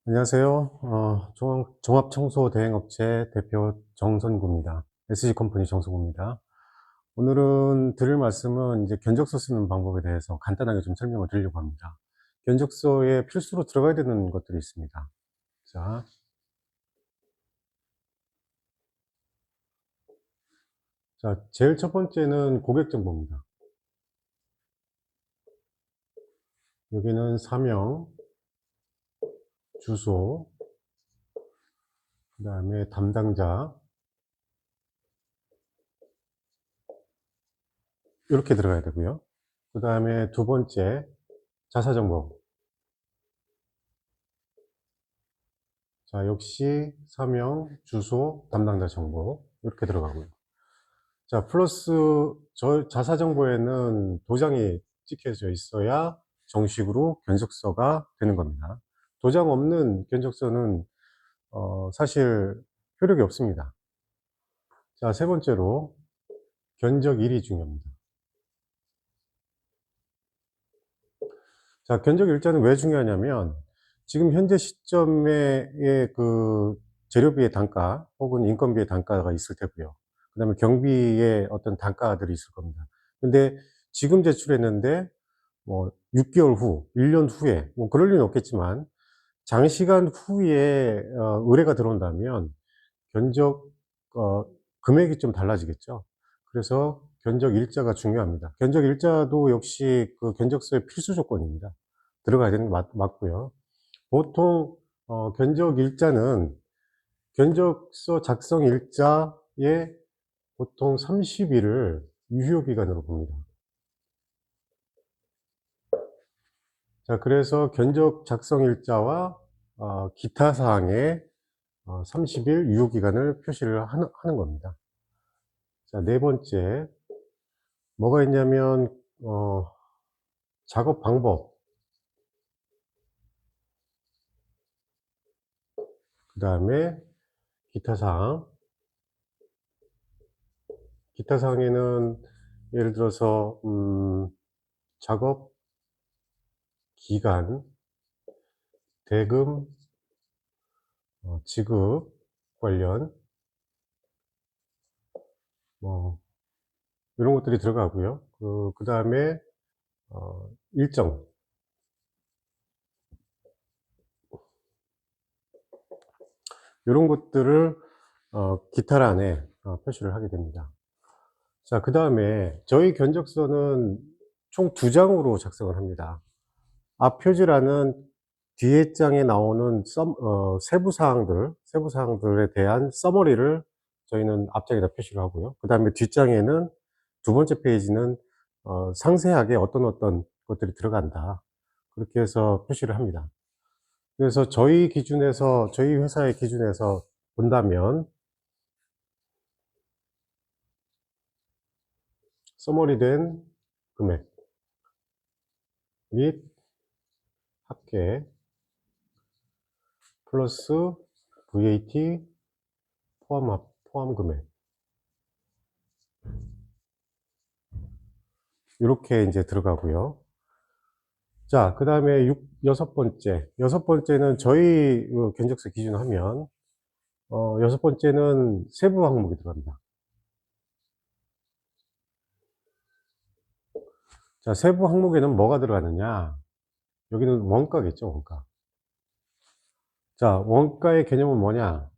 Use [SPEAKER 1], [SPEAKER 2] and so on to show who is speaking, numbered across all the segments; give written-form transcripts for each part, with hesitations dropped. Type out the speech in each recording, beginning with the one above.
[SPEAKER 1] 안녕하세요. 종합청소대행업체 대표 정선구입니다. SG컴퍼니 정선구입니다. 오늘은 드릴 말씀은 이제 견적서 쓰는 방법에 대해서 간단하게 좀 설명을 드리려고 합니다. 견적서에 필수로 들어가야 되는 것들이 있습니다. 자, 제일 첫 번째는 고객 정보입니다. 여기는 사명, 주소, 그 다음에 담당자, 이렇게 들어가야 되고요. 그 다음에 두 번째, 자사정보. 자, 역시 사명, 주소, 담당자 정보 이렇게 들어가고요. 자, 플러스 자사정보에는 도장이 찍혀져 있어야 정식으로 견적서가 되는 겁니다. 도장 없는 견적서는 사실 효력이 없습니다. 자, 세 번째로 견적일이 중요합니다. 자, 견적일자는 왜 중요하냐면 지금 현재 시점에 그 재료비의 단가 혹은 인건비의 단가가 있을 테고요. 그 다음에 경비의 어떤 단가들이 있을 겁니다. 근데 지금 제출했는데 뭐 6개월 후, 1년 후에 뭐 그럴 리는 없겠지만 장시간 후에 의뢰가 들어온다면 견적 금액이 좀 달라지겠죠. 그래서 견적 일자가 중요합니다. 견적 일자도 역시 그 견적서의 필수 조건입니다. 들어가야 되는 게 맞고요. 보통 견적 일자는 견적서 작성 일자에 보통 30일을 유효 기간으로 봅니다. 자, 그래서 견적 작성 일자와 기타 사항에 30일 유효 기간을 표시를 하는 겁니다. 자, 네 번째 뭐가 있냐면 작업 방법, 그 다음에 기타 사항. 기타 사항에는 예를 들어서 작업 기간, 대금, 지급 관련 뭐 이런 것들이 들어가고요. 그 다음에 일정, 이런 것들을 기타란에 표시를 하게 됩니다. 자, 그 다음에 저희 견적서는 총 2장으로 작성을 합니다. 앞 표지란은 뒤에 장에 나오는 세부사항들에 대한 서머리를 저희는 앞장에다 표시를 하고요. 그 다음에 뒷장에는 두 번째 페이지는 상세하게 어떤 것들이 들어간다. 그렇게 해서 표시를 합니다. 그래서 저희 회사의 기준에서 본다면 서머리된 금액 및 합계 플러스 VAT 포함 금액, 이렇게 이제 들어가고요. 자, 그 다음에 여섯 번째는 저희 견적서 기준으로 하면 여섯 번째는 세부 항목이 들어갑니다. 자, 세부 항목에는 뭐가 들어가느냐? 여기는 원가겠죠, 원가. 자, 원가의 개념은 뭐냐?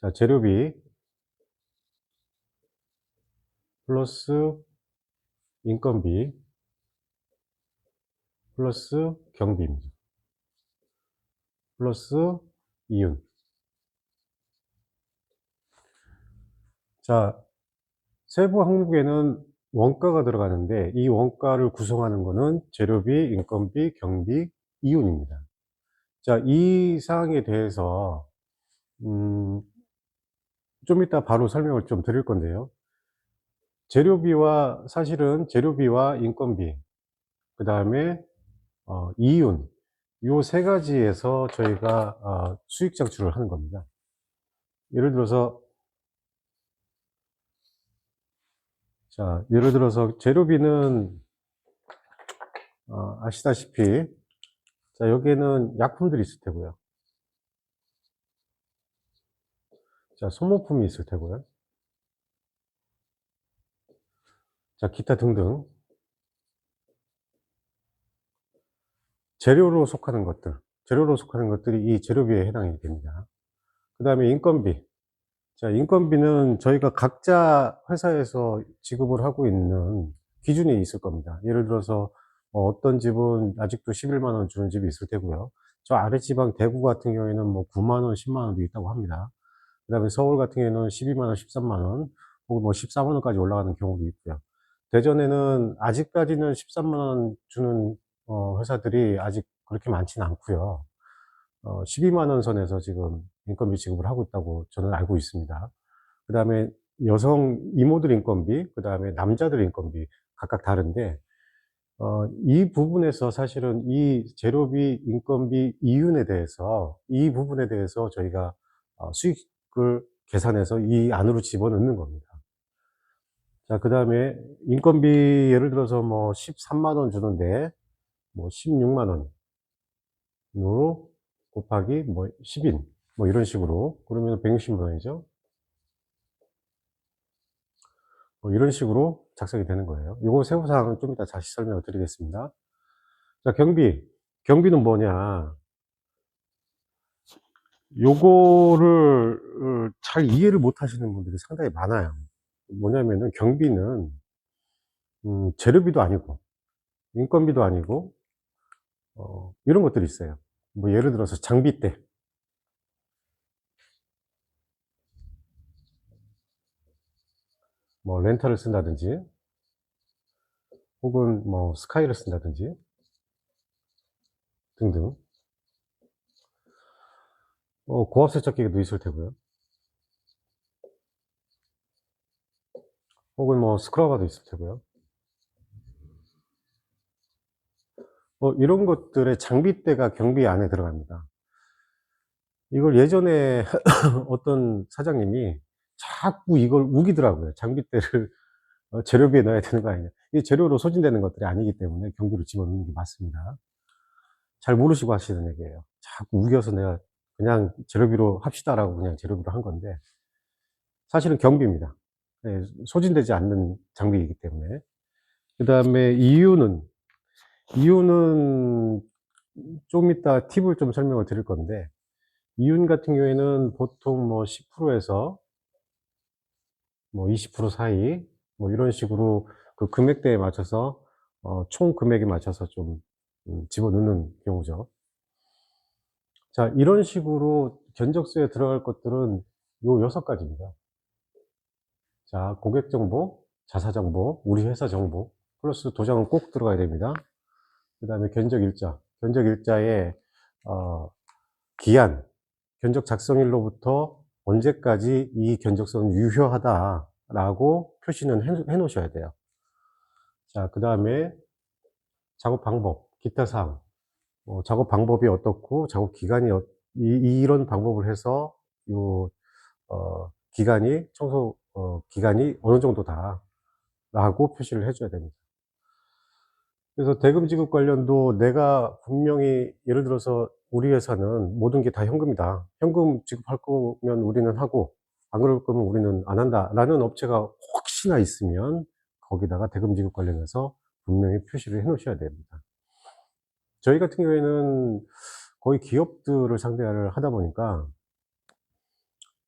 [SPEAKER 1] 자, 재료비 플러스 인건비 플러스 경비입니다. 플러스 이윤. 자, 세부 항목에는 원가가 들어가는데 이 원가를 구성하는 거는 재료비, 인건비, 경비, 이윤입니다. 자, 이 사항에 대해서 음, 좀 이따 바로 설명을 좀 드릴 건데요. 사실은 재료비와 인건비, 그 다음에 이윤, 요 세 가지에서 저희가 수익 창출을 하는 겁니다. 예를 들어서 재료비는 아시다시피, 자, 여기에는 약품들이 있을 테고요. 자, 소모품이 있을 테고요. 자, 기타 등등. 재료로 속하는 것들이 이 재료비에 해당이 됩니다. 그 다음에 인건비. 자, 인건비는 저희가 각자 회사에서 지급을 하고 있는 기준이 있을 겁니다. 예를 들어서 어떤 집은 아직도 11만 원 주는 집이 있을 테고요. 저 아래 지방 대구 같은 경우에는 뭐 9만 원, 10만 원도 있다고 합니다. 그다음에 서울 같은 경우에는 12만 원, 13만 원, 혹은 뭐 14만 원까지 올라가는 경우도 있고요. 대전에는 아직까지는 13만 원 주는 회사들이 아직 그렇게 많지는 않고요. 12만 원 선에서 지금 인건비 지급을 하고 있다고 저는 알고 있습니다. 그다음에 여성 이모들 인건비, 그다음에 남자들 인건비 각각 다른데, 이 부분에서 사실은 이 재료비, 인건비 이 부분에 대해서 저희가 수익을 계산해서 이 안으로 집어넣는 겁니다. 자, 그다음에 인건비 예를 들어서 뭐 13만 원 주는데 뭐 16만 원으로 곱하기 뭐 10인 뭐 이런 식으로 그러면 160만 원이죠. 뭐 이런 식으로 작성이 되는 거예요. 요거 세부 사항은 좀 이따 다시 설명을 드리겠습니다. 자, 경비는 뭐냐? 요거를 잘 이해를 못 하시는 분들이 상당히 많아요. 뭐냐면은 경비는 재료비도 아니고 인건비도 아니고 이런 것들이 있어요. 뭐 예를 들어서 장비대, 뭐 렌탈을 쓴다든지 혹은 뭐 스카이를 쓴다든지 등등. 고압 세척기도 있을 테고요. 혹은 뭐 스크러버도 있을 테고요. 이런 것들의 장비대가 경비 안에 들어갑니다. 이걸 예전에 어떤 사장님이 자꾸 이걸 우기더라고요. 장비대를 재료비에 넣어야 되는 거 아니냐. 이 재료로 소진되는 것들이 아니기 때문에 경비로 집어넣는 게 맞습니다. 잘 모르시고 하시는 얘기예요. 자꾸 우겨서 내가 그냥 재료비로 합시다라고 그냥 재료비로 한 건데 사실은 경비입니다. 예, 소진되지 않는 장비이기 때문에. 그다음에 이유는 좀 이따 팁을 좀 설명을 드릴 건데, 이윤 같은 경우에는 보통 뭐 10%에서 뭐 20% 사이 뭐 이런 식으로 그 금액대에 맞춰서 총 금액에 맞춰서 좀 집어넣는 경우죠. 자, 이런 식으로 견적서에 들어갈 것들은 요 6가지입니다. 자, 고객 정보, 자사 정보, 우리 회사 정보, 플러스 도장은 꼭 들어가야 됩니다. 그다음에 견적 일자. 견적 일자에 기한, 견적 작성일로부터 언제까지 이 견적서는 유효하다라고 표시는 해 놓으셔야 돼요. 자, 그다음에 작업 방법, 기타 사항. 작업 방법이 어떻고 작업 기간이 이런 방법을 해서 요 기간이 청소 기간이 어느 정도다라고 표시를 해 줘야 됩니다. 그래서 대금 지급 관련도 내가 분명히 예를 들어서 우리 회사는 모든 게 다 현금이다. 현금 지급할 거면 우리는 하고 안 그럴 거면 우리는 안 한다라는 업체가 혹시나 있으면 거기다가 대금 지급 관련해서 분명히 표시를 해 놓으셔야 됩니다. 저희 같은 경우에는 거의 기업들을 상대를 하다 보니까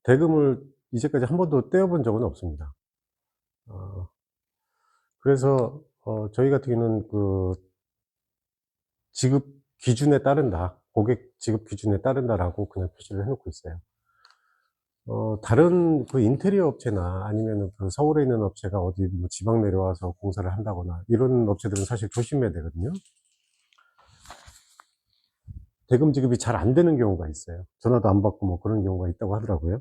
[SPEAKER 1] 대금을 이제까지 한 번도 떼어 본 적은 없습니다. 어 그래서 저희 같은 경우는 그 지급 기준에 따른다. 고객 지급 기준에 따른다라고 그냥 표시를 해 놓고 있어요. 다른 그 인테리어 업체나 아니면은 그 서울에 있는 업체가 어디 뭐 지방 내려와서 공사를 한다거나 이런 업체들은 사실 조심해야 되거든요. 대금 지급이 잘 안 되는 경우가 있어요. 전화도 안 받고 뭐 그런 경우가 있다고 하더라고요.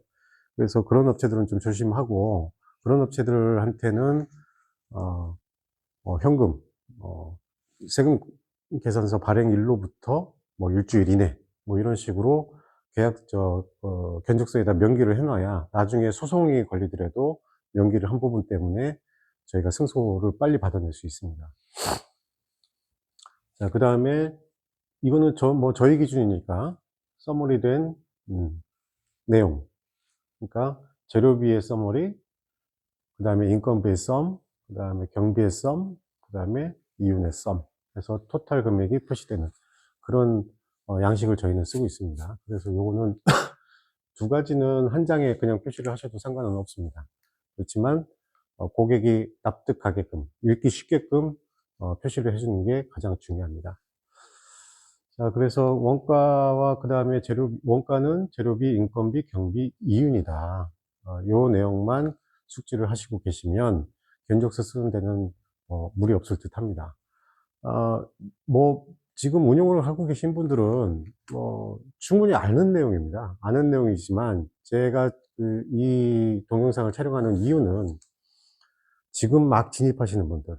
[SPEAKER 1] 그래서 그런 업체들은 좀 조심하고, 그런 업체들한테는 어 현금 세금 계산서 발행일로부터 뭐 일주일 이내 뭐 이런 식으로 견적서에다 명기를 해 놔야 나중에 소송이 걸리더라도 명기를 한 부분 때문에 저희가 승소를 빨리 받아낼 수 있습니다. 자, 그 다음에 이거는 저희 기준이니까 써머리 된 내용. 그러니까 재료비의 써머리, 그 다음에 인건비의 썸, 그 다음에 경비의 썸, 그 다음에 이윤의 썸. 그래서 토탈 금액이 표시되는 그런 양식을 저희는 쓰고 있습니다. 그래서 요거는 두 가지는 한 장에 그냥 표시를 하셔도 상관은 없습니다. 그렇지만 고객이 납득하게끔, 읽기 쉽게끔 표시를 해주는 게 가장 중요합니다. 자, 그래서 원가와 그 다음에 원가는 재료비, 인건비, 경비, 이윤이다. 요 내용만 숙지를 하시고 계시면 견적서 쓰는 데는 무리 없을 듯 합니다. 아, 뭐, 지금 운용을 하고 계신 분들은 충분히 아는 내용입니다. 아는 내용이지만 제가 이 동영상을 촬영하는 이유는 지금 막 진입하시는 분들,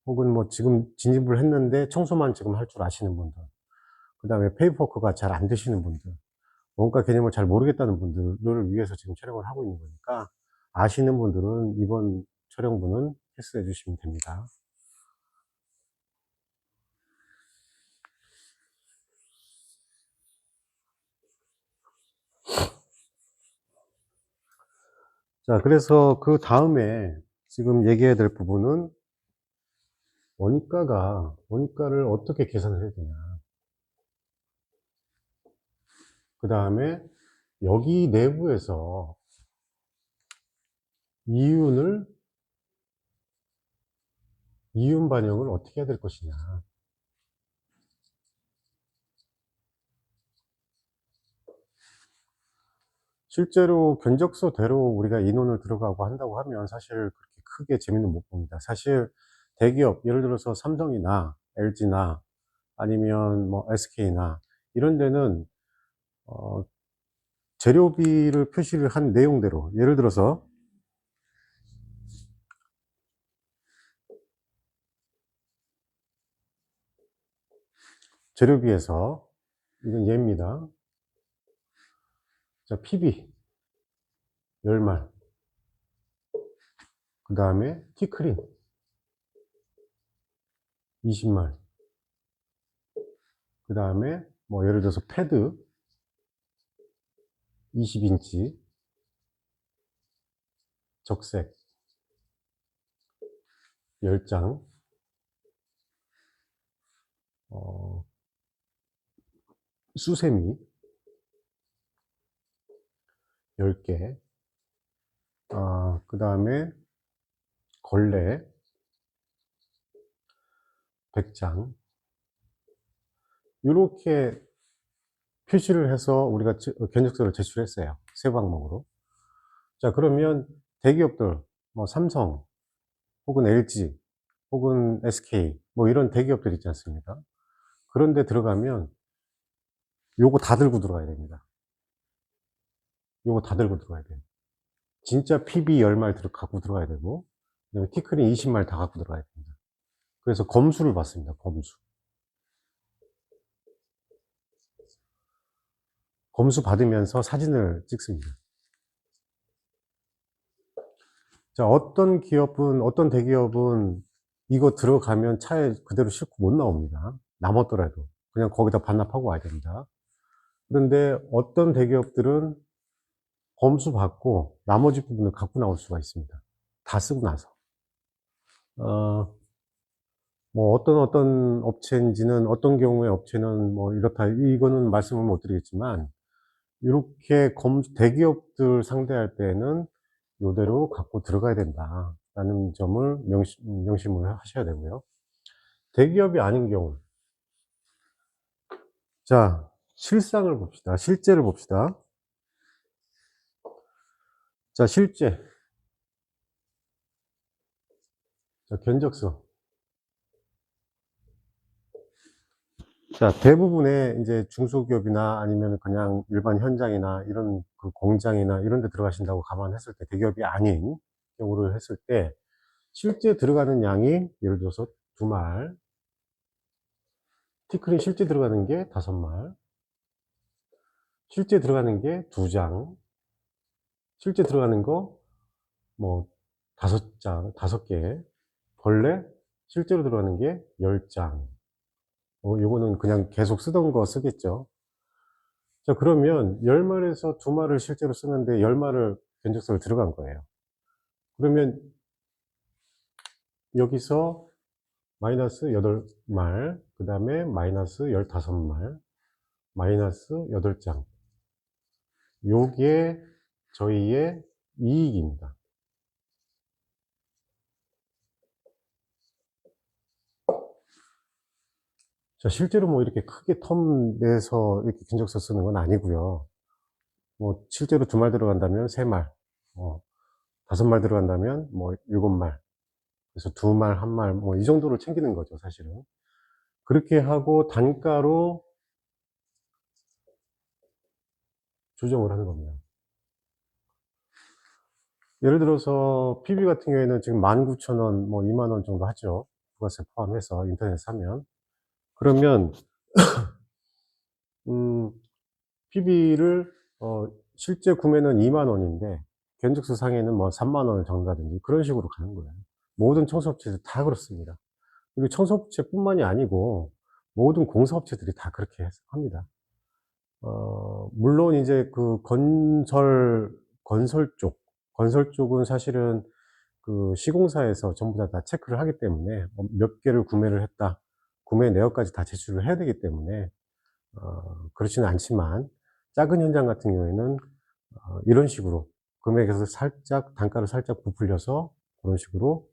[SPEAKER 1] 혹은 뭐 지금 진입을 했는데 청소만 지금 할 줄 아시는 분들, 그 다음에 페이퍼워크가 잘 안 되시는 분들, 원가 개념을 잘 모르겠다는 분들을 위해서 지금 촬영을 하고 있는 거니까, 아시는 분들은 이번 촬영분은 패스해 주시면 됩니다. 자, 그래서 그 다음에 지금 얘기해야 될 부분은 원가를 어떻게 계산을 해야 되냐. 그 다음에 여기 내부에서 이윤 반영을 어떻게 해야 될 것이냐. 실제로 견적서대로 우리가 인원을 들어가고 한다고 하면 사실 그렇게 크게 재미는 못 봅니다. 사실 대기업, 예를 들어서 삼성이나 LG나 아니면 뭐 SK나 이런 데는 재료비를 표시를 한 내용대로, 예를 들어서 재료비에서, 이건 얘입니다. 자, PB 열말, 그 다음에 티크린 20말, 그 다음에 뭐 예를 들어서 패드 20인치 적색 10장, 수세미 10개, 그 다음에 걸레 100장, 이렇게 표시를 해서 우리가 견적서를 제출했어요. 세 항목으로. 자, 그러면 대기업들, 뭐 삼성, 혹은 LG, 혹은 SK, 뭐 이런 대기업들 있지 않습니까? 그런데 들어가면 요거 다 들고 들어가야 됩니다. 요거 다 들고 들어가야 돼요. 진짜 PB 10말 갖고 들어가야 되고, 그다음에 티크린 20말 다 갖고 들어가야 됩니다. 그래서 검수를 받습니다. 검수 받으면서 사진을 찍습니다. 자, 어떤 대기업은 이거 들어가면 차에 그대로 싣고 못 나옵니다. 남았더라도. 그냥 거기다 반납하고 와야 됩니다. 그런데 어떤 대기업들은 검수 받고 나머지 부분을 갖고 나올 수가 있습니다. 다 쓰고 나서. 어, 뭐 어떤 업체인지는, 어떤 경우에 업체는 뭐 이렇다, 이거는 말씀을 못 드리겠지만, 이렇게 대기업들 상대할 때는 요대로 갖고 들어가야 된다라는 점을 명심을 하셔야 되고요. 대기업이 아닌 경우, 자, 실상을 봅시다. 실제를 봅시다. 자, 실제. 자, 견적서. 자, 대부분의 이제 중소기업이나 아니면 그냥 일반 현장이나 이런 그 공장이나 이런 데 들어가신다고 감안했을 때, 대기업이 아닌 경우를 했을 때, 실제 들어가는 양이 예를 들어서 2말, 티크린 실제 들어가는 게 5말, 실제 들어가는 게 2장, 실제 들어가는 거 뭐 5장, 5개, 벌레 실제로 들어가는 게 10장, 요거는 그냥 계속 쓰던 거 쓰겠죠. 자, 그러면 10마리에서 2마리를 실제로 쓰는데 10마리를 견적서를 들어간 거예요. 그러면 여기서 마이너스 8말, 그 다음에 마이너스 15말, 마이너스 8장. 요게 저희의 이익입니다. 자, 실제로 뭐 이렇게 크게 텀 내서 이렇게 견적서 쓰는 건 아니고요. 뭐 실제로 2말 들어간다면 3말, 5말 들어간다면 뭐 7말. 그래서 2말, 1말, 뭐 이 정도로 챙기는 거죠, 사실은. 그렇게 하고 단가로 조정을 하는 겁니다. 예를 들어서 PB 같은 경우에는 지금 19,000원, 뭐 20,000원 정도 하죠. 부가세 포함해서 인터넷 사면. 그러면 PB를 실제 구매는 20,000원인데 견적서 상에는 뭐 30,000원을 적는다든지 그런 식으로 가는 거예요. 모든 청소업체들 다 그렇습니다. 그리고 청소업체뿐만이 아니고 모든 공사업체들이 다 그렇게 합니다. 물론 이제 그 건설 쪽은 사실은 그 시공사에서 전부 다 체크를 하기 때문에 몇 개를 구매를 했다, 구매 내역까지 다 제출을 해야 되기 때문에 그렇지는 않지만 작은 현장 같은 경우에는 이런 식으로 금액에서 살짝 단가를 살짝 부풀려서 그런 식으로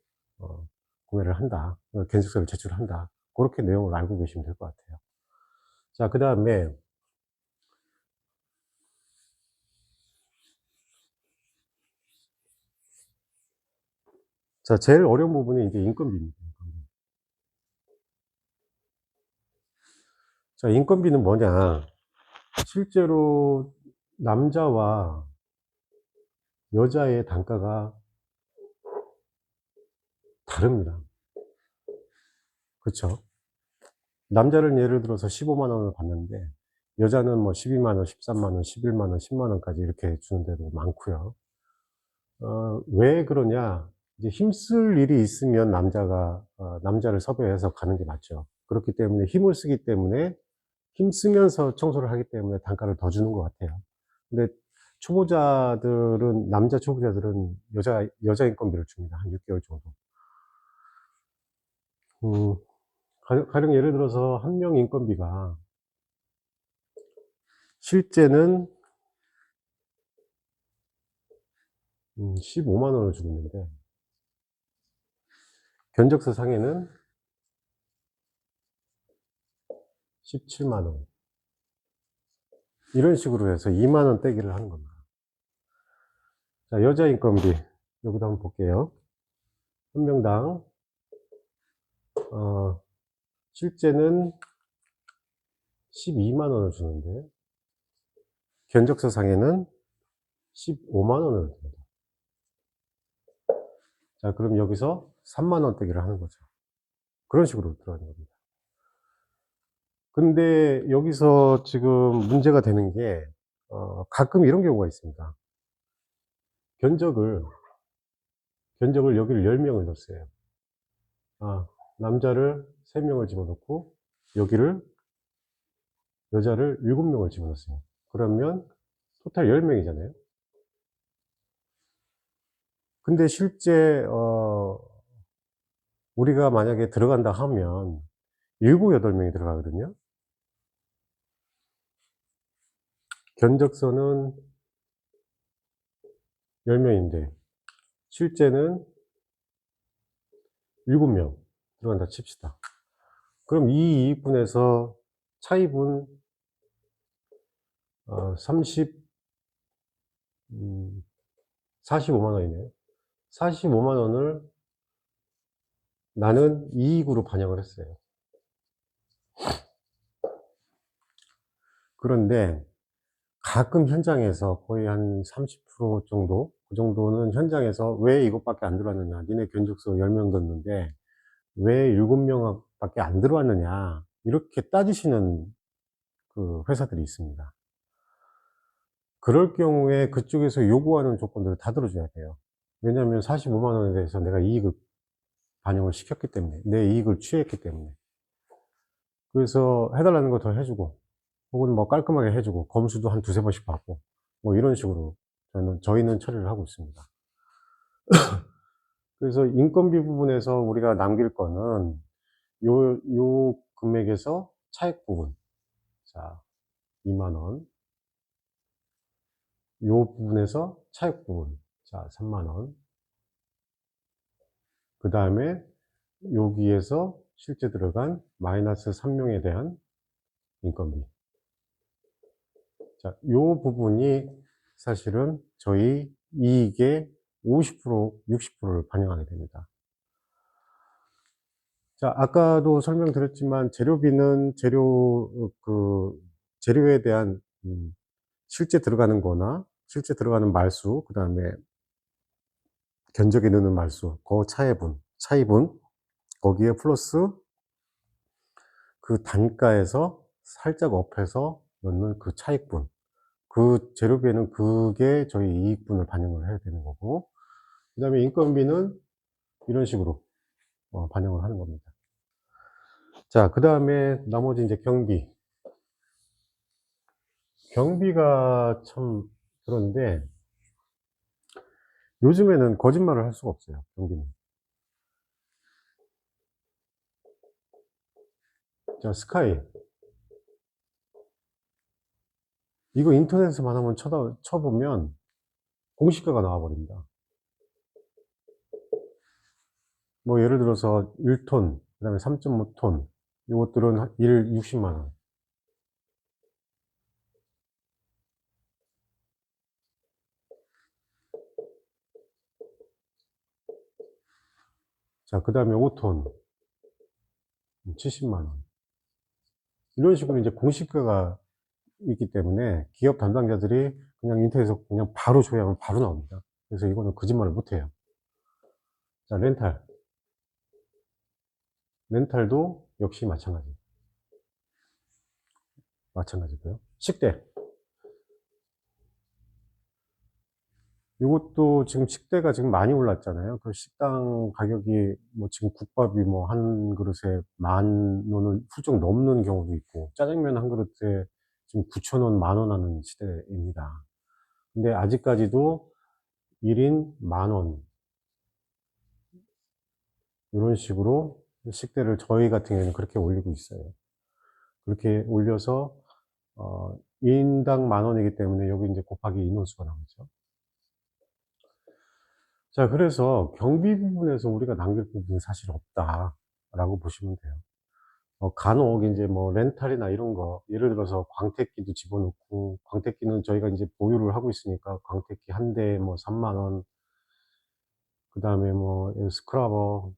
[SPEAKER 1] 구매를 한다, 견적서를 제출한다, 그렇게 내용을 알고 계시면 될 것 같아요. 자, 그 다음에 자, 제일 어려운 부분이 이제 인건비입니다. 자, 인건비는 뭐냐? 실제로 남자와 여자의 단가가 다릅니다. 그쵸? 남자를 예를 들어서 15만 원을 받는데 여자는 뭐 12만 원, 13만 원, 11만 원, 10만 원까지 이렇게 주는 데도 많고요. 왜 그러냐? 이제 힘쓸 일이 있으면 남자를 섭외해서 가는 게 맞죠. 그렇기 때문에 힘을 쓰기 때문에 힘쓰면서 청소를 하기 때문에 단가를 더 주는 것 같아요. 근데 남자 초보자들은 여자 인건비를 줍니다. 한 6개월 정도. 음, 가령 예를 들어서 한 명 인건비가 실제는 15만 원을 주고 있는데 견적서 상에는 17만 원. 이런 식으로 해서 2만 원 떼기를 하는 겁니다. 자, 여자 인건비 여기도 한번 볼게요. 한 명당 실제는 12만 원을 주는데 견적서 상에는 15만 원을 줍니다. 자, 그럼 여기서 3만 원 떼기를 하는 거죠. 그런 식으로 들어가는 겁니다. 근데 여기서 지금 문제가 되는 게 가끔 이런 경우가 있습니다. 견적을 여기를 10명을 넣었어요. 남자를 3명을 집어넣고 여기를 여자를 7명을 집어넣었어요. 그러면 토탈 10명이잖아요. 근데 실제 우리가 만약에 들어간다 하면 7, 8명이 들어가거든요. 견적서는 10명인데 실제는 7명 들어간다 칩시다. 그럼 이 이익분에서 차입은 45만 원이네요. 45만 원을 나는 이익으로 반영을 했어요. 그런데 가끔 현장에서 거의 한 30% 정도, 그 정도는 현장에서 왜 이것밖에 안 들어왔느냐, 니네 견적서 10명 뒀는데 왜 7명 밖에 안 들어왔느냐, 이렇게 따지시는 그 회사들이 있습니다. 그럴 경우에 그쪽에서 요구하는 조건들을 다 들어줘야 돼요. 왜냐하면 45만 원에 대해서 내가 이익을 반영을 시켰기 때문에, 내 이익을 취했기 때문에. 그래서 해달라는 거 더 해주고, 혹은 뭐 깔끔하게 해주고, 검수도 한 두세 번씩 받고, 뭐 이런 식으로 저희는 처리를 하고 있습니다. 그래서 인건비 부분에서 우리가 남길 거는 요 금액에서 차액 부분. 자, 20,000원. 요 부분에서 차액 부분. 자, 30,000원. 그 다음에 여기에서 실제 들어간 마이너스 3명에 대한 인건비. 자, 요 부분이 사실은 저희 이익의 50%, 60%를 반영하게 됩니다. 자, 아까도 설명드렸지만 재료비는 재료에 대한 실제 들어가는 거나 실제 들어가는 말수, 그 다음에 견적에 넣는 말수, 그 차이분, 거기에 플러스 그 단가에서 살짝 업해서 넣는 그 차익분, 그 재료비에는 그게 저희 이익분을 반영을 해야 되는 거고, 그 다음에 인건비는 이런 식으로 반영을 하는 겁니다. 자, 그 다음에 나머지 이제 경비가 참 그런데 요즘에는 거짓말을 할 수가 없어요. 경비는. 자, 스카이 이거 인터넷에만 한번 쳐보면 공시가가 나와 버립니다. 뭐 예를 들어서 1톤, 그 다음에 3.5톤, 요것들은 60만 원. 자, 그 다음에 5톤 70만 원. 이런 식으로 이제 공시가가 있기 때문에 기업 담당자들이 그냥 인터넷에서 그냥 바로 조회하면 바로 나옵니다. 그래서 이거는 거짓말을 못 해요. 자, 렌탈도 역시 마찬가지고요. 식대. 이것도 지금 식대가 지금 많이 올랐잖아요. 그 식당 가격이 뭐 지금 국밥이 뭐 한 그릇에 10,000원을 훌쩍 넘는 경우도 있고, 짜장면 한 그릇에 지금 9,000원, 10,000원 하는 시대입니다. 근데 아직까지도 1인 10,000원. 이런 식으로 식대를 저희 같은 경우에는 그렇게 올리고 있어요. 그렇게 올려서, 인당 10,000원이기 때문에 여기 이제 곱하기 인원수가 나오죠. 자, 그래서 경비 부분에서 우리가 남길 부분은 사실 없다라고 보시면 돼요. 간혹 이제 뭐 렌탈이나 이런 거, 예를 들어서 광택기도 집어넣고, 광택기는 저희가 이제 보유를 하고 있으니까 광택기 한 대에 뭐 30,000원, 그 다음에 뭐 스크라버,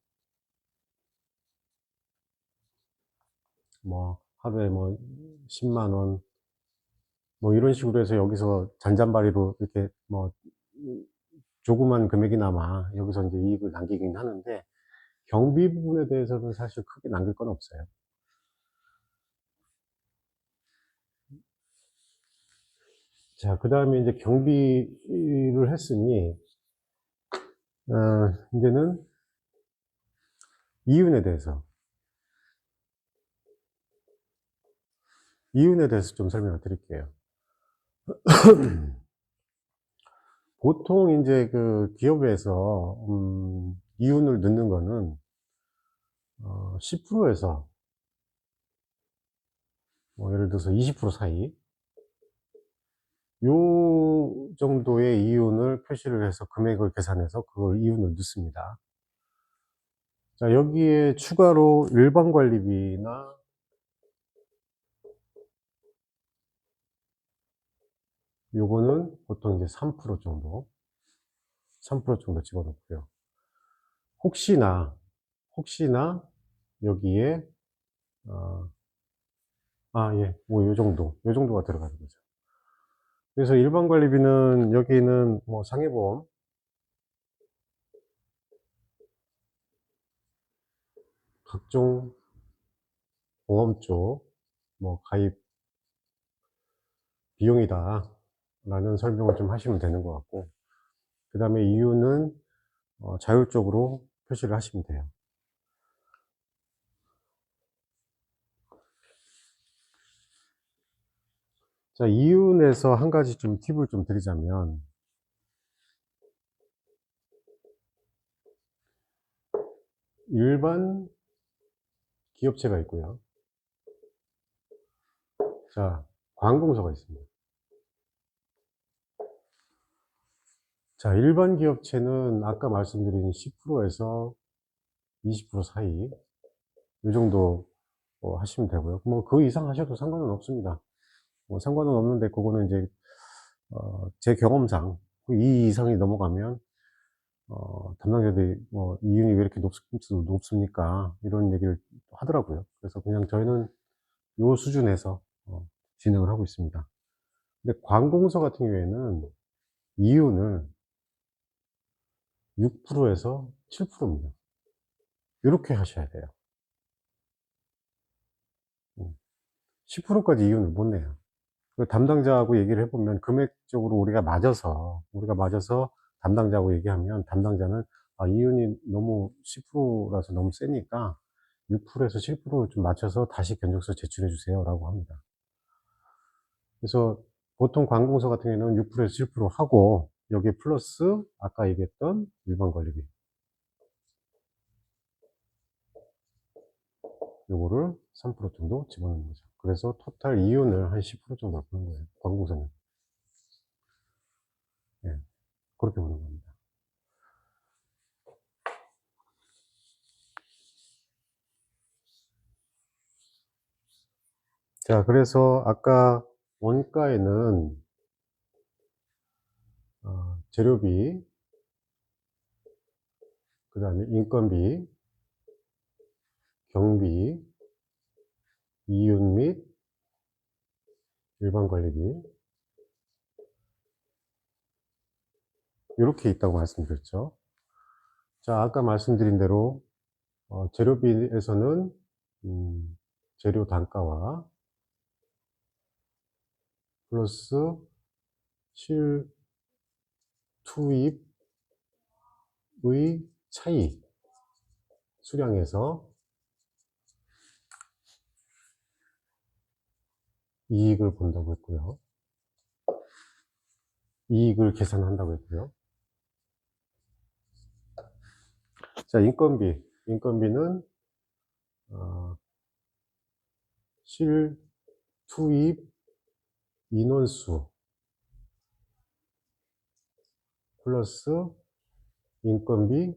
[SPEAKER 1] 뭐 하루에 뭐 10,000원, 뭐 이런 식으로 해서 여기서 잔잔바리로 이렇게 뭐 조그만 금액이나마 여기서 이제 이익을 남기긴 하는데, 경비 부분에 대해서는 사실 크게 남길 건 없어요. 자, 그 다음에 이제 경비를 했으니, 이제는 이윤에 대해서, 좀 설명을 드릴게요. 보통 이제 그 기업에서, 이윤을 넣는 거는, 10%에서, 뭐 예를 들어서 20% 사이, 요 정도의 이윤을 표시를 해서 금액을 계산해서 그걸 이윤을 넣습니다. 자, 여기에 추가로 일반 관리비나 요거는 보통 이제 3% 정도, 3% 정도 집어넣고요. 혹시나 여기에, 어, 예, 뭐 요 정도가 들어가는 거죠. 그래서 일반 관리비는 여기는 뭐 상해보험, 각종 보험 쪽, 뭐 가입 비용이다 라는 설명을 좀 하시면 되는 것 같고, 그 다음에 이유는 자율적으로 표시를 하시면 돼요. 자, 이윤에서 한 가지 좀 팁을 좀 드리자면, 일반 기업체가 있고요. 자, 관공서가 있습니다. 자, 일반 기업체는 아까 말씀드린 10%에서 20% 사이, 이 정도 하시면 되고요. 뭐 그 이상 하셔도 상관은 없습니다. 뭐 상관은 없는데, 그거는 이제 제 경험상 이 이상이 넘어가면 담당자들이 뭐 "이윤이 왜 이렇게 높습니까?" 이런 얘기를 하더라고요. 그래서 그냥 저희는 요 수준에서 진행을 하고 있습니다. 근데 관공서 같은 경우에는 이윤을 6% 에서 7% 입니다. 요렇게 하셔야 돼요. 10% 까지 이윤을 못 내요. 그 담당자하고 얘기를 해 보면 금액적으로 우리가 맞아서 담당자하고 얘기하면, 담당자는 이윤이 너무 10% 라서 너무 세니까 6% 에서 7% 좀 맞춰서 다시 견적서 제출해 주세요라고 합니다. 그래서 보통 관공서 같은 경우에는 6% 에서 7% 하고, 여기에 플러스 아까 얘기했던 일반 관리비, 요거를 3% 정도 집어넣는 거죠. 그래서 토탈 이윤을 한 10% 정도 보는 거예요, 관공서는. 예. 그렇게 보는 겁니다. 자, 그래서 아까 원가에는 재료비, 그다음에 인건비, 경비, 이윤 및 일반 관리비, 요렇게 있다고 말씀드렸죠. 자, 아까 말씀드린 대로 재료비에서는 재료 단가와 플러스 실투입의 차이, 수량에서 이익을 본다고 했고요. 이익을 계산한다고 했고요. 자, 인건비는 실투입 인원수 플러스 인건비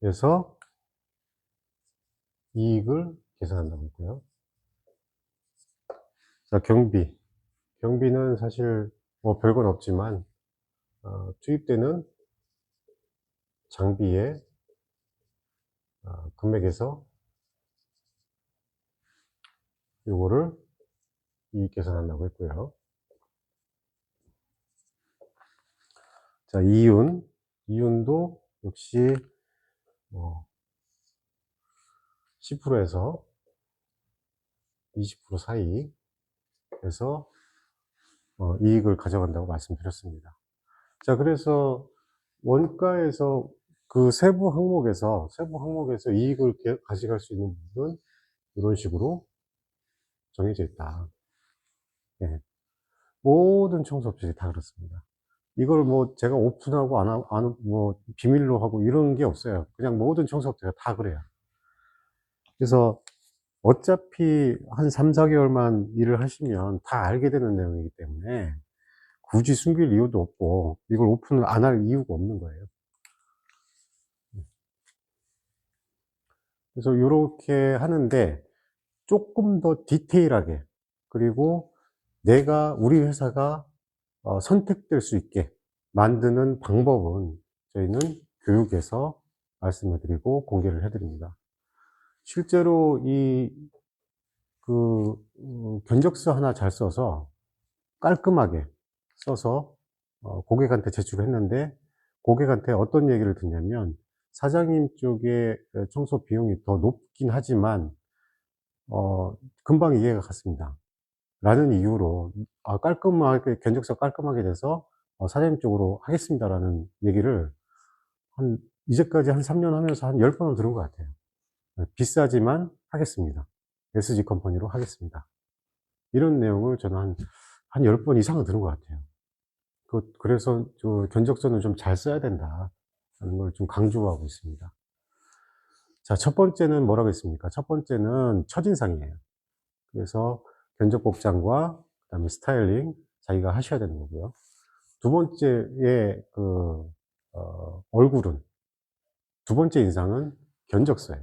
[SPEAKER 1] 차이에서 이익을 계산한다고 했고요. 자, 경비는 사실 뭐 별건 없지만 투입되는 장비의 금액에서 요거를 이익 계산한다고 했고요. 자, 이윤도 역시 10%에서 20% 사이에서 이익을 가져간다고 말씀드렸습니다. 자, 그래서 원가에서 그 세부 항목에서 이익을 가져갈 수 있는 부분은 이런 식으로 정해져 있다. 예. 모든 청소업체들이 다 그렇습니다. 이걸 뭐 제가 오픈하고 뭐 비밀로 하고 이런 게 없어요. 그냥 모든 청소업체가 다 그래요. 그래서 어차피 한 3-4개월만 일을 하시면 다 알게 되는 내용이기 때문에 굳이 숨길 이유도 없고, 이걸 오픈을 안 할 이유가 없는 거예요. 그래서 요렇게 하는데, 조금 더 디테일하게, 그리고 우리 회사가 선택될 수 있게 만드는 방법은 저희는 교육에서 말씀해 드리고 공개를 해 드립니다. 실제로 견적서 하나 잘 써서 깔끔하게 써서 고객한테 제출했는데, 고객한테 어떤 얘기를 듣냐면, 사장님 쪽에 청소 비용이 더 높긴 하지만 금방 이해가 갔습니다 라는 이유로, 깔끔하게 견적서 깔끔하게 돼서 사장님 쪽으로 하겠습니다라는 얘기를 이제까지 한 3년 하면서 한 10번은 들은 것 같아요. 비싸지만 하겠습니다. SG 컴퍼니로 하겠습니다. 이런 내용을 저는 한 10번 이상은 들은 것 같아요. 그래서 견적서는 좀 잘 써야 된다는 걸 좀 강조하고 있습니다. 자, 첫 번째는 뭐라고 했습니까? 첫 번째는 첫인상이에요. 그래서 견적 복장과 그다음에 스타일링 자기가 하셔야 되는 거고요. 두 번째의 얼굴은, 두 번째 인상은 견적서예요.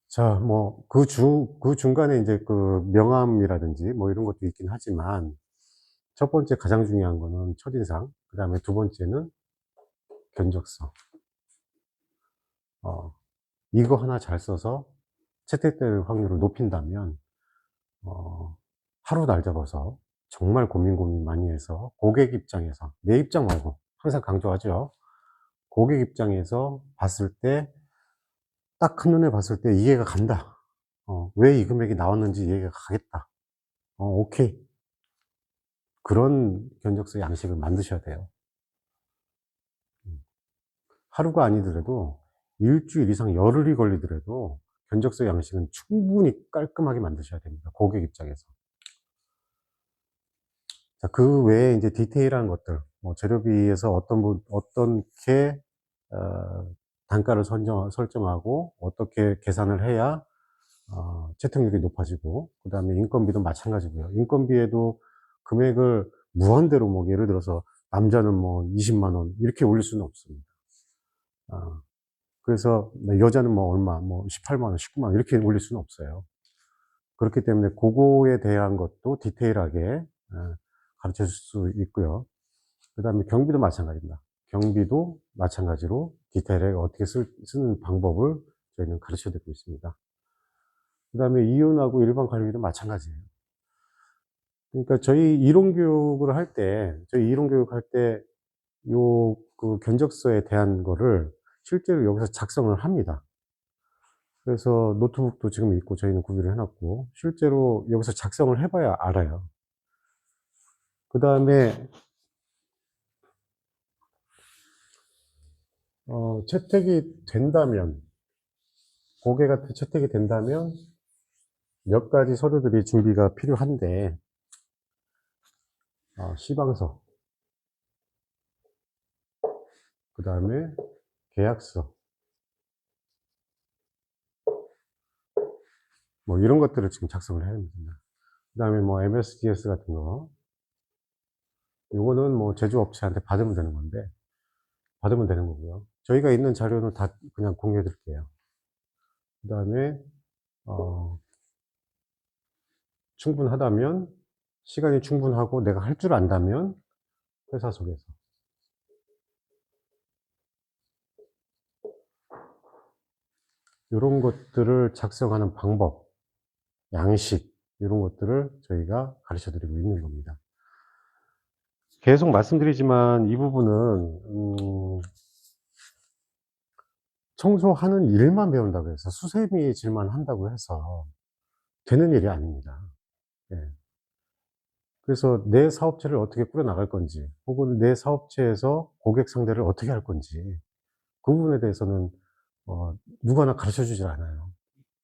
[SPEAKER 1] 자, 뭐 그 중간에 이제 명함이라든지 뭐 이런 것도 있긴 하지만 첫 번째 가장 중요한 거는 첫인상, 그다음에 두 번째는 견적서. 어, 이거 하나 잘 써서 채택될 확률을 높인다면, 하루 날 잡아서 정말 고민 많이 해서 고객 입장에서, 내 입장 말고 항상 강조하죠. 고객 입장에서 봤을 때, 딱 한눈에 봤을 때 이해가 간다. 왜 이 금액이 나왔는지 이해가 가겠다. 오케이. 그런 견적서 양식을 만드셔야 돼요. 하루가 아니더라도 일주일 이상 열흘이 걸리더라도 견적서 양식은 충분히 깔끔하게 만드셔야 됩니다, 고객 입장에서. 자, 그 외에 이제 디테일한 것들, 뭐 재료비에서 어떻게 단가를 설정하고 어떻게 계산을 해야 채택률이 높아지고, 그다음에 인건비도 마찬가지고요. 인건비에도 금액을 무한대로, 뭐 예를 들어서 남자는 뭐 20만 원 이렇게 올릴 수는 없습니다. 그래서 여자는 뭐 얼마, 뭐 18만 원, 19만 원 이렇게 올릴 수는 없어요. 그렇기 때문에 그거에 대한 것도 디테일하게 가르쳐 줄 수 있고요. 그다음에 경비도 마찬가지입니다. 경비도 마찬가지로 디테일하게 어떻게 쓰는 방법을 저희는 가르쳐 드리고 있습니다. 그다음에 이윤하고 일반 관리비도 마찬가지예요. 그러니까 저희 이론 교육할 때 견적서에 대한 거를 실제로 여기서 작성을 합니다. 그래서 노트북도 지금 있고 저희는 구비를 해 놨고 실제로 여기서 작성을 해 봐야 알아요. 그다음에 채택이 된다면, 고객한테 채택이 된다면 몇 가지 서류들이 준비가 필요한데, 시방서, 그다음에 계약서, 뭐 이런 것들을 지금 작성을 해야 됩니다. 그다음에 뭐 MSDS 같은 거, 요거는 뭐 제조업체한테 받으면 되는 건데, 받으면 되는 거고요. 저희가 있는 자료는 다 그냥 공유해 드릴게요. 그다음에 어 충분하다면, 시간이 충분하고 내가 할 줄 안다면 회사 속에서 요런 것들을 작성하는 방법, 양식, 이런 것들을 저희가 가르쳐 드리고 있는 겁니다. 계속 말씀드리지만 이 부분은 청소하는 일만 배운다고 해서, 수세미질만 한다고 해서 되는 일이 아닙니다. 예. 그래서 내 사업체를 어떻게 꾸려 나갈 건지, 혹은 내 사업체에서 고객 상대를 어떻게 할 건지, 그 부분에 대해서는 누가 가르쳐 주질 않아요.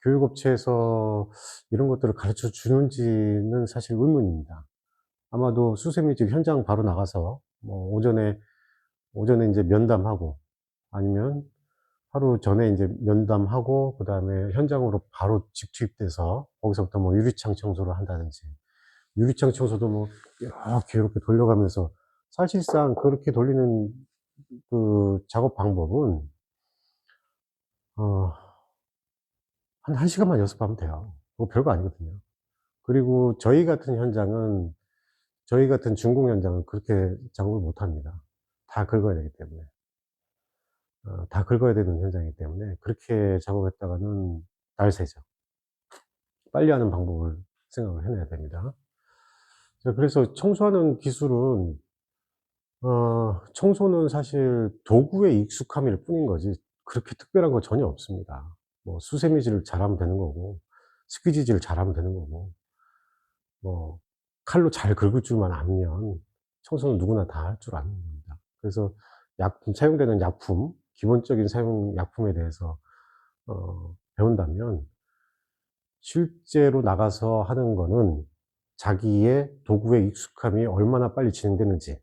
[SPEAKER 1] 교육업체에서 이런 것들을 가르쳐 주는지는 사실 의문입니다. 아마도 수세미직 현장 바로 나가서 뭐 오전에 인제 면담하고, 아니면 하루 전에 인제 면담하고 그다음에 현장으로 바로 직투입돼서 거기서부터 뭐 유리창 청소를 한다든지, 유리창 청소도 뭐 이렇게 돌려가면서, 사실상 그렇게 돌리는 작업 방법은 어 한 1 시간만 연습하면 돼요. 그거 별거 아니거든요. 그리고 저희 같은 중공 현장은 그렇게 작업을 못 합니다. 다 긁어야 되기 때문에. 다 긁어야 되는 현장이기 때문에 그렇게 작업했다가는 날 새죠. 빨리 하는 방법을 생각을 해내야 됩니다. 자, 그래서 청소하는 기술은, 청소는 사실 도구에 익숙함일 뿐인 거지 그렇게 특별한 건 전혀 없습니다. 뭐 수세미질을 잘하면 되는 거고, 스퀴지질을 잘하면 되는 거고, 뭐 칼로 잘 긁을 줄만 알면 청소는 누구나 다 할 줄 아는 겁니다. 그래서 사용되는 약품, 기본적인 사용 약품에 대해서 배운다면 실제로 나가서 하는 거는 자기의 도구에 익숙함이 얼마나 빨리 진행되는지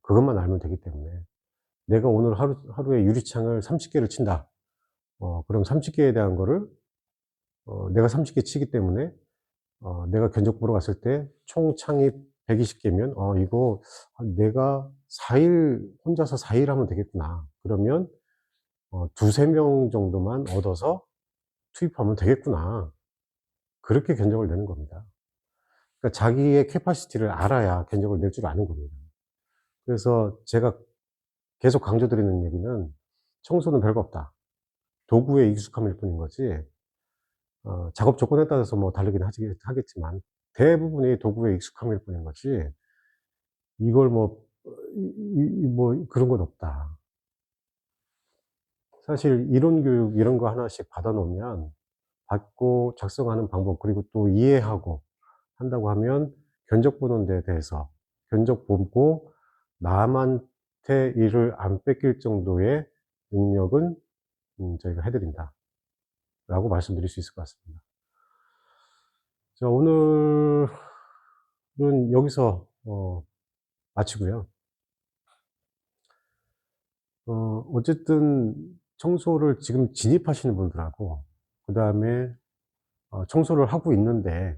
[SPEAKER 1] 그것만 알면 되기 때문에, 내가 오늘 하루에 유리창을 30 개를 친다. 그럼 30 개에 대한 거를 내가 30개 치기 때문에 내가 견적 보러 갔을 때 총 창이 120 개면 이거 내가 4일 혼자서 4일 하면 되겠구나. 그러면 2-3명 정도만 얻어서 투입하면 되겠구나. 그렇게 견적을 내는 겁니다. 그러니까 자기의 캐파시티를 알아야 견적을 낼 줄 아는 겁니다. 그래서 제가 계속 강조드리는 얘기는, 청소는 별거 없다. 도구에 익숙함일 뿐인 거지, 작업 조건에 따라서 뭐 다르긴 하겠지만 대부분이 도구에 익숙함일 뿐인 거지, 이걸 뭐 뭐 그런 건 없다. 사실 이론 교육 이런 거 하나씩 받아 놓으면, 받고 작성하는 방법, 그리고 또 이해하고 한다고 하면, 견적 보는 데 대해서 견적 보고 남한테 일을 안 뺏길 정도의 능력은 저희가 해 드린다라고 말씀드릴 수 있을 것 같습니다. 자, 오늘은 여기서 마치고요. 어쨌든 청소를 지금 진입하시는 분들하고, 그다음에 청소를 하고 있는데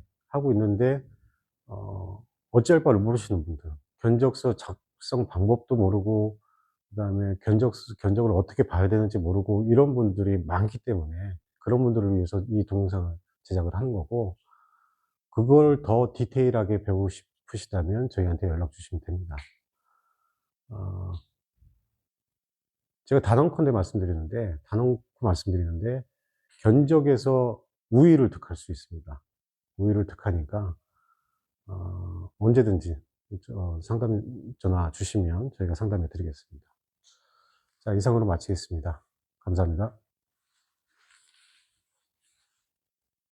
[SPEAKER 1] 어찌할 바를 모르시는 분들, 견적서 작성 방법도 모르고, 그다음에 견적을 어떻게 봐야 되는지 모르고, 이런 분들이 많기 때문에, 그런 분들을 위해서 이 동영상을 제작을 하는 거고, 그걸 더 디테일하게 배우고 싶으시다면 저희한테 연락 주시면 됩니다. 어 제가 단언코 말씀드리는데 견적에서 우위를 득할 수 있습니다. 우위를 득하니까 언제든지 상담 전화 주시면 저희가 상담해 드리겠습니다. 자, 이상으로 마치겠습니다. 감사합니다.